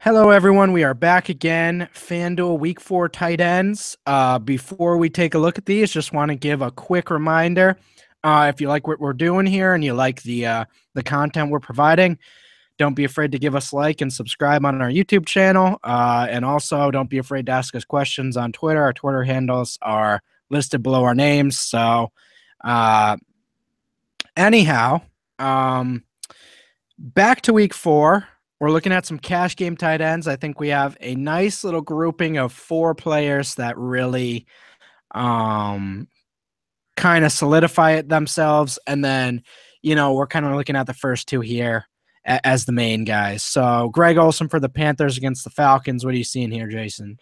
Hello, everyone. We are back again. FanDuel Week 4 tight ends. Before we take a look at these, just want to give a quick reminder. If you like what we're doing here and you like the content we're providing, don't be afraid to give us a like and subscribe on our YouTube channel. And also, don't be afraid to ask us questions on Twitter. Our Twitter handles are listed below our names. So, anyhow, back to Week 4. We're looking at some cash game tight ends. I think we have a nice little grouping of 4 players that really kind of solidify it themselves. And then, we're kind of looking at the first 2 here as the main guys. So Greg Olsen for the Panthers against the Falcons. What are you seeing here, Jason?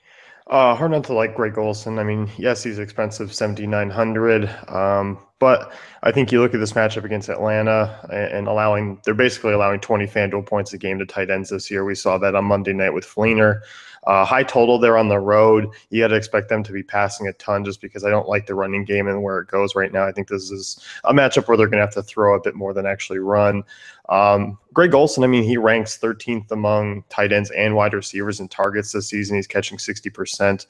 Hard not to like Greg Olsen. I mean, yes, he's expensive, 7,900. But I think you look at this matchup against Atlanta and they're basically allowing 20 FanDuel points a game to tight ends this year. We saw that on Monday night with Fleener. High total there on the road. You got to expect them to be passing a ton just because I don't like the running game and where it goes right now. I think this is a matchup where they're going to have to throw a bit more than actually run. Greg Olsen, I mean, he ranks 13th among tight ends and wide receivers in targets this season. He's catching 60%.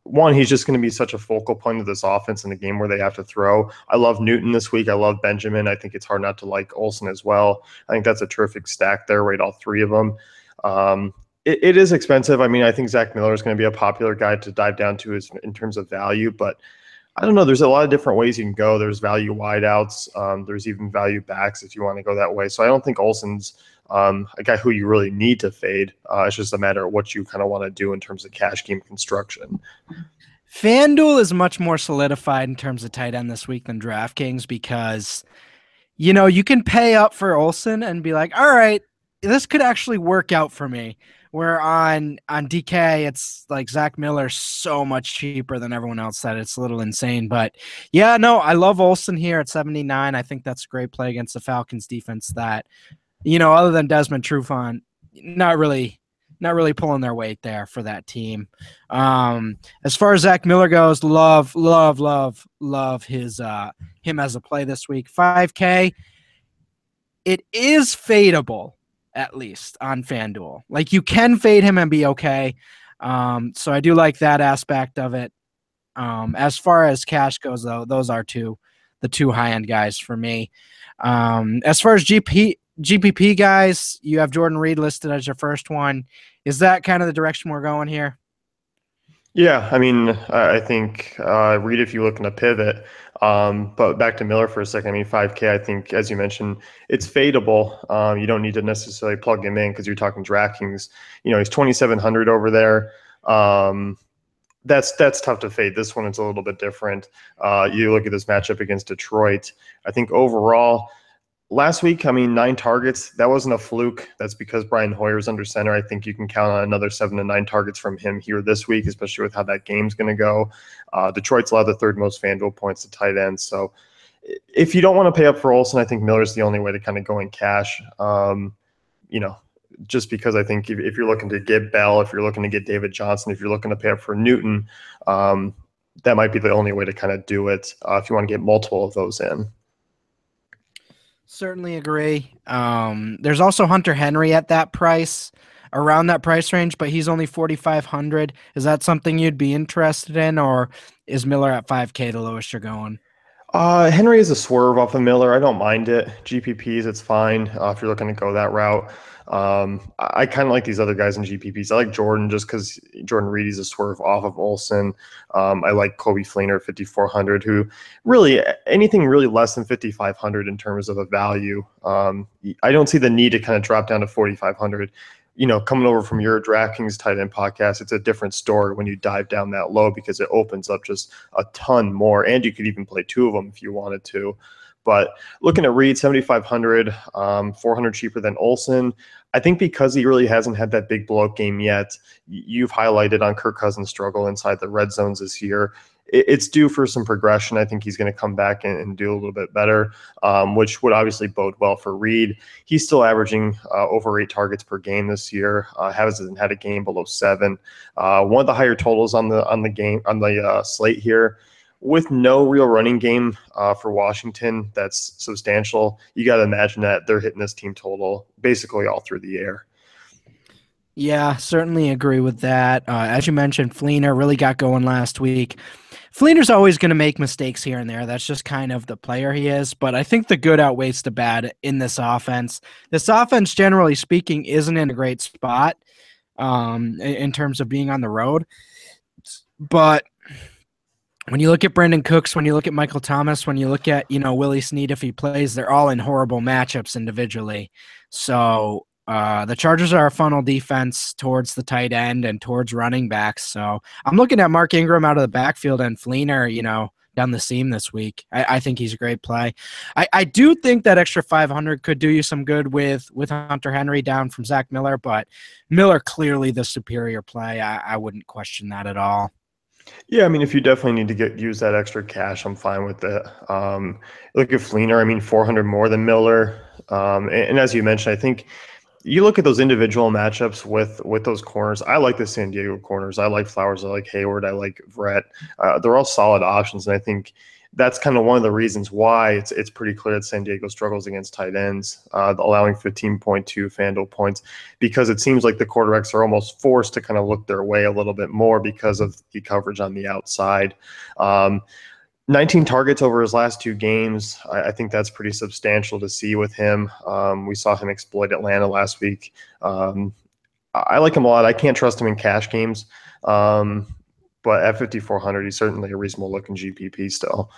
One, he's just going to be such a focal point of this offense in the game where they have to throw. I love Newton this week. I love Benjamin. I think it's hard not to like Olsen as well. I think that's a terrific stack there, right? All 3 of them. It is expensive. I mean, I think Zach Miller is going to be a popular guy to dive down to in terms of value, but I don't know. There's a lot of different ways you can go. There's value wideouts. There's even value backs if you want to go that way. So I don't think Olsen's a guy who you really need to fade. It's just a matter of what you kind of want to do in terms of cash game construction. FanDuel is much more solidified in terms of tight end this week than DraftKings because, you can pay up for Olsen and be like, all right, this could actually work out for me. Where on DK, it's like Zach Miller so much cheaper than everyone else that it's a little insane. But yeah, no, I love Olsen here at 79. I think that's a great play against the Falcons defense that, other than Desmond Trufant, not really pulling their weight there for that team. As far as Zach Miller goes, love his him as a play this week. 5K. It is fadeable. At least on FanDuel. Like you can fade him and be okay. So I do like that aspect of it. As far as cash goes, though, those are the 2 high-end guys for me. As far as GPP guys, you have Jordan Reed listed as your first one. Is that kind of the direction we're going here? Yeah, I mean, I think Reed, if you look in a pivot, but back to Miller for a second. I mean, 5K, I think, as you mentioned, it's fadeable. You don't need to necessarily plug him in because you're talking DraftKings. He's 2,700 over there. That's tough to fade. This one is a little bit different. You look at this matchup against Detroit. I think overall, last week, I mean, 9 targets. That wasn't a fluke. That's because Brian Hoyer's under center. I think you can count on another 7 to 9 targets from him here this week, especially with how that game's going to go. Detroit's allowed the 3rd most FanDuel points to tight ends. So if you don't want to pay up for Olsen, I think Miller's the only way to kind of go in cash. Just because I think if you're looking to get Bell, if you're looking to get David Johnson, if you're looking to pay up for Newton, that might be the only way to kind of do it if you want to get multiple of those in. Certainly agree. There's also Hunter Henry at that price, around that price range, but he's only 4,500. Is that something you'd be interested in, or is Miller at 5K the lowest you're going? Henry is a swerve off of Miller. I don't mind it. GPPs, it's fine if you're looking to go that route. I kind of like these other guys in GPPs. I like Jordan just because Jordan Reed is a swerve off of Olsen. I like Kobe Fleener at 5,400, who really anything really less than 5,500 in terms of a value. I don't see the need to kind of drop down to 4,500. Coming over from your DraftKings tight end podcast, it's a different story when you dive down that low because it opens up just a ton more, and you could even play 2 of them if you wanted to. But looking at Reed, 7,500, 400 cheaper than Olsen. I think because he really hasn't had that big blowout game yet, you've highlighted on Kirk Cousins' struggle inside the red zones this year. It's due for some progression. I think he's going to come back and do a little bit better, which would obviously bode well for Reed. He's still averaging over 8 targets per game this year. Hasn't had a game below 7. One of the higher totals on the slate here. With no real running game for Washington that's substantial, you got to imagine that they're hitting this team total basically all through the air. Yeah, certainly agree with that. As you mentioned, Fleener really got going last week. Fleener's always going to make mistakes here and there. That's just kind of the player he is. But I think the good outweighs the bad in this offense. This offense, generally speaking, isn't in a great spot in terms of being on the road. But when you look at Brandon Cooks, when you look at Michael Thomas, when you look at, Willie Snead, if he plays, they're all in horrible matchups individually. So the Chargers are a funnel defense towards the tight end and towards running backs. So I'm looking at Mark Ingram out of the backfield and Fleener, down the seam this week. I think he's a great play. I do think that extra 500 could do you some good with Hunter Henry down from Zach Miller, but Miller clearly the superior play. I wouldn't question that at all. Yeah, I mean, if you definitely need to use that extra cash, I'm fine with it. Look at Fleener. I mean, 400 more than Miller. And as you mentioned, I think you look at those individual matchups with those corners. I like the San Diego corners. I like Flowers. I like Hayward. I like Vrett. They're all solid options, and I think that's kind of one of the reasons why it's pretty clear that San Diego struggles against tight ends, allowing 15.2 FanDuel points, because it seems like the quarterbacks are almost forced to kind of look their way a little bit more because of the coverage on the outside. 19 targets over his last 2 games. I think that's pretty substantial to see with him. We saw him exploit Atlanta last week. I like him a lot. I can't trust him in cash games. But at 5,400, he's certainly a reasonable looking GPP still.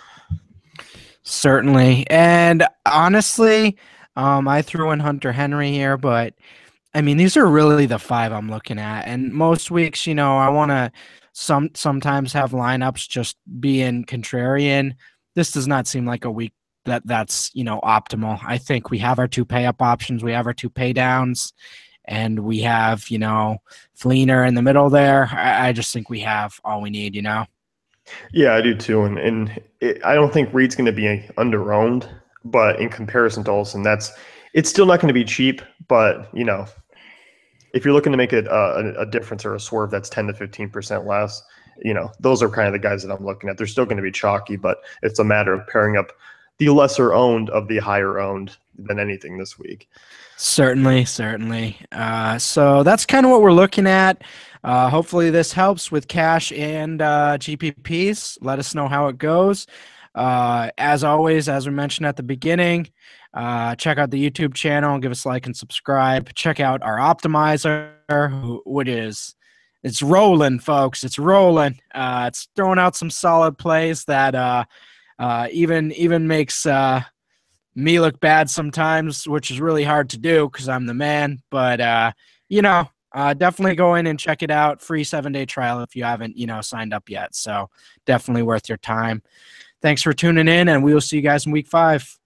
Certainly. And honestly, I threw in Hunter Henry here, but I mean, these are really the five I'm looking at. And most weeks, I want to sometimes have lineups just being contrarian. This does not seem like a week that's optimal. I think we have our two pay up options, we have our two pay downs, and we have, Fleener in the middle there. I just think we have all we need. Yeah, I do too. I don't think Reed's going to be under-owned, but in comparison to Olsen, it's still not going to be cheap. But, if you're looking to make it a difference or a swerve that's 10 to 15% less, those are kind of the guys that I'm looking at. They're still going to be chalky, but it's a matter of pairing up the lesser owned of the higher owned than anything this week. Certainly. So that's kind of what we're looking at. Hopefully this helps with cash and GPPs. Let us know how it goes. As always, as we mentioned at the beginning, check out the YouTube channel, give us a like and subscribe. Check out our optimizer, it's rolling, folks. It's rolling. It's throwing out some solid plays that even makes me look bad sometimes, which is really hard to do because I'm the man. But definitely go in and check it out. Free 7-day trial if you haven't signed up yet. So definitely worth your time. Thanks for tuning in, and we will see you guys in week 5.